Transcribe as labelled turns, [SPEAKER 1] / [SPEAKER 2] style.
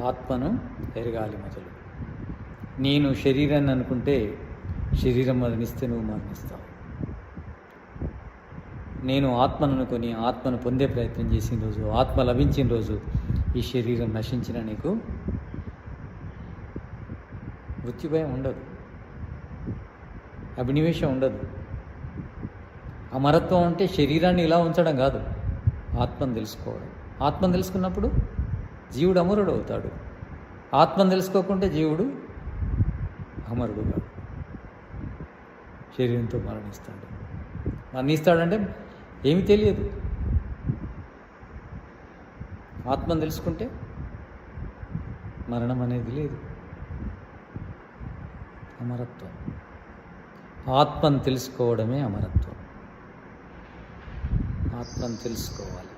[SPEAKER 1] ఆత్మను ఎరగాలి మొదలు. నేను శరీరాన్ని అనుకుంటే శరీరం మరణిస్తే నువ్వు మరణిస్తావు. నేను ఆత్మను అనుకొని ఆత్మను పొందే ప్రయత్నం చేసిన రోజు, ఆత్మ లభించిన రోజు ఈ శరీరం నశించిన నీకు మృత్యుభయం ఉండదు, అభినివేశం ఉండదు. అమరత్వం అంటే శరీరాన్ని ఇలా ఉంచడం కాదు, ఆత్మను తెలుసుకోవడం. ఆత్మను తెలుసుకున్నప్పుడు జీవుడు అమరుడు అవుతాడు. ఆత్మను తెలుసుకోకుంటే జీవుడు అమరుడు కాదు, శరీరంతో మరణిస్తాడు. మరణిస్తాడంటే ఏమి తెలియదు. ఆత్మను తెలుసుకుంటే మరణం అనేది లేదు, అమరత్వం. ఆత్మను తెలుసుకోవడమే అమరత్వం. ఆత్మను తెలుసుకోవాలి.